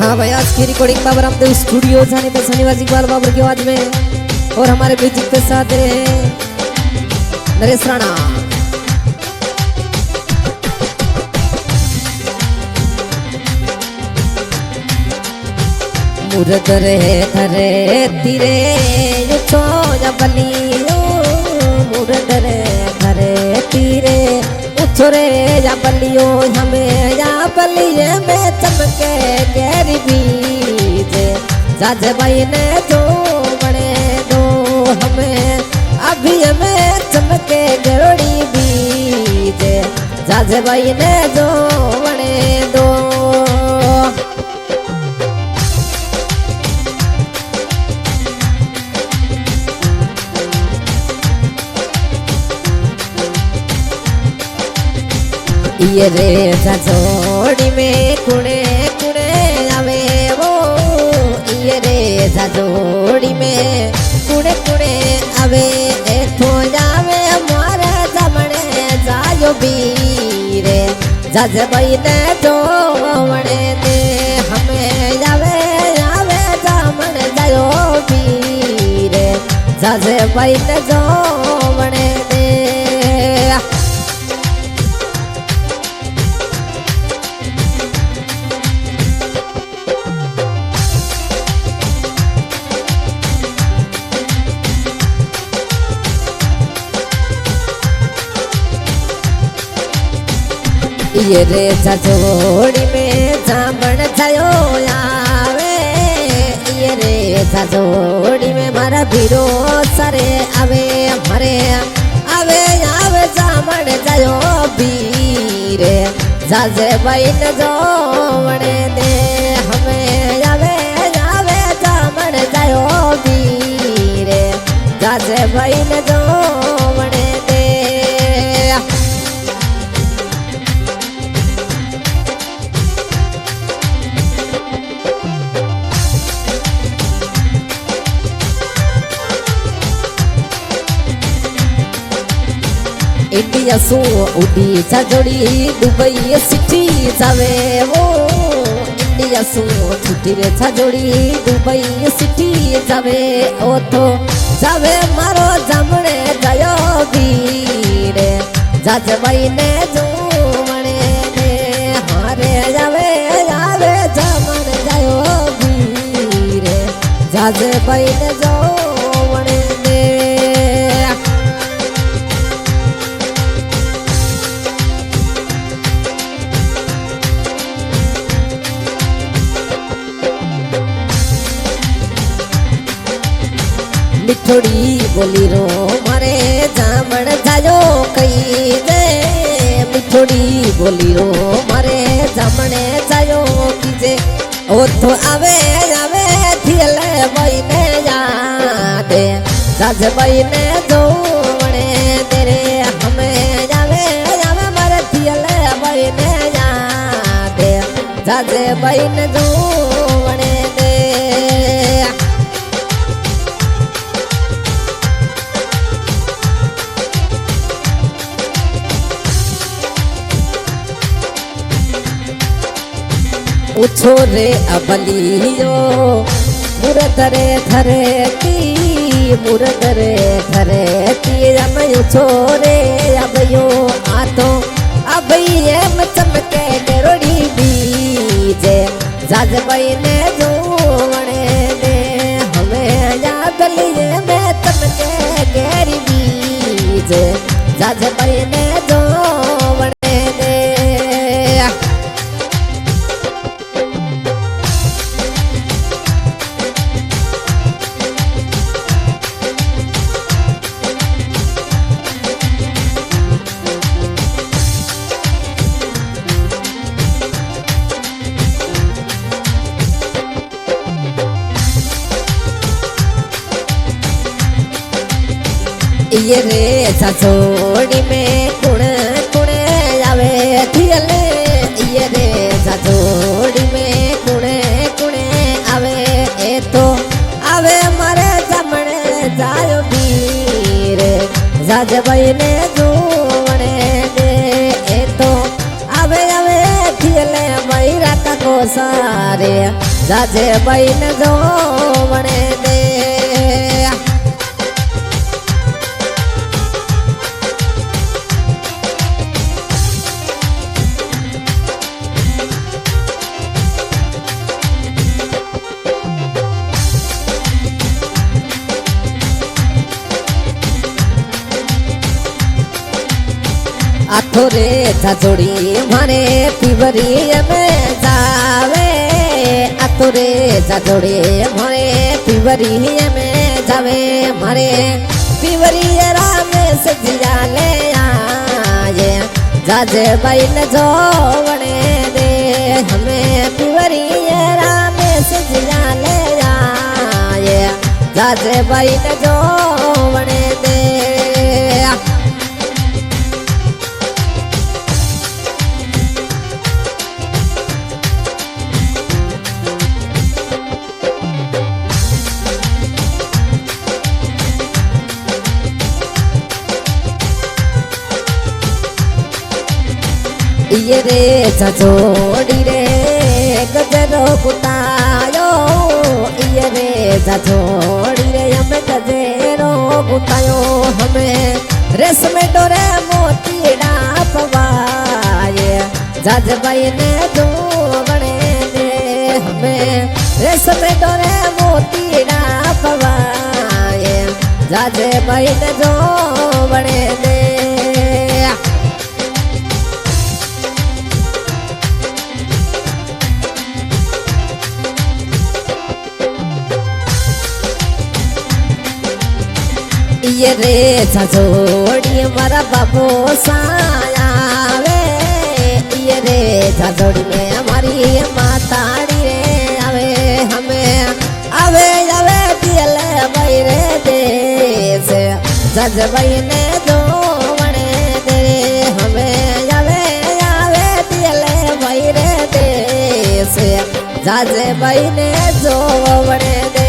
हाँ भाई, आज की रिकॉर्डिंग बाबा रामदेव स्टूडियो जाने पे शनिवार इकबाल बाबर की आवाज में और हमारे म्यूजिक पे साथ रहे नरेश राणा। मुर्द रे धरे तीरे छो बलियो, मुर्द रे धरे तीरे छोरे या बलियो हमें या बलिए में चमके गहरी बीजे जाज भाई ने जो बड़े दो हमें अभी हमें चमके गहरी बीजे जाज भाई ने जो बड़े दो। ये रे जोड़ी में कुड़े कुड़े आवे वो, ये रे जोड़ी में कुड़े कुड़े आवे तो जावे हमारा जमने जायो बीरे जज भाई ने जो वड़े दे हमें जावे जावे जमन जायो बीरे जज भाई ने जो वड़े दे। ये रे जोड़ी में जामन जायो आवे, ये रे जोड़ी में मारा बीरो सारे आवे हमारे आवे आवे जामन जायो बीरे जाजे भाई न जो वड़े दे हमें आवे आवे जामन जायो बीरे जाजे भाई न जो वड़े दे। इंडिया सो उड़ी जोड़ी दुबई सिटी जावे वो, इंडिया सो छुट्टी रे जोड़ी दुबई सिटी जावे ओ तो जावे मारो जमने जायो बीरे जाज भाई ने जो मने दे हारे जावे जावे जमन जायो बीरे जाज भाई ने जो मने दे। मिठोड़ी बोली रो मारे जामन जायो कई दे, मिठोड़ी बोली रो मारे जामने जायो कीजे ओ तो आवे आवे थियले भाई ने यादे जाज भाई ने जो वड़े तेरे हमें जावे जावे मारे थियले भाई ने यादे जाज भाई ने जो वड़े दे। छोरे अबलियो मुरदरे धरे ती मुरदरे धरे ती रमयो छोरे अबयो आतो अबये में चमके गरोड़ी बीजे जाज भाई ने जो वड़े दे हमें या बलिए में चमके गहरी बीजे जाज भाई ने जो वड़े दे। ये रे जोड़ी में कुण कुण आवे थियले, ये रे जोड़ी में कुण कुण आवे ए तो आवे मारे जमने जायो बीरे जाज भाई ने जो वड़े दे ए तो आवे आवे थियले भाई रात को सारे जाजे बहन जो वणे दे आथोरे जाजोड़ी मारे पिवरी में जावे आथोरे जाजोड़ी मारे पिवरी में जावे मारे पिवरी राम सजिया ले आए जाजे बहन जो वणे दे हमें पिवरी राम सजिया ले आए जाजे बहन जो वणे दे ये रे जाजोड़ी रे गजरो गुतायो ये रे जाजोड़ी रे हमें गजरो गुतायो हमें रेशम डोरे मोतीड़ा पवाए जाज बहने जो बने दे हमें रेशम डोरे मोतीड़ा पवाए जाज बहन जो बने दे ये रे जाजोड़ी मारा बाबू सायावे ये रे जाजोड़ी में हमारी माताड़ी रे आवे हमें आवे आवे दिल बैरे देश जज बहने जो वणे दे हमें आवे आवे दिल बैरे देश जज बहने जो वणे दे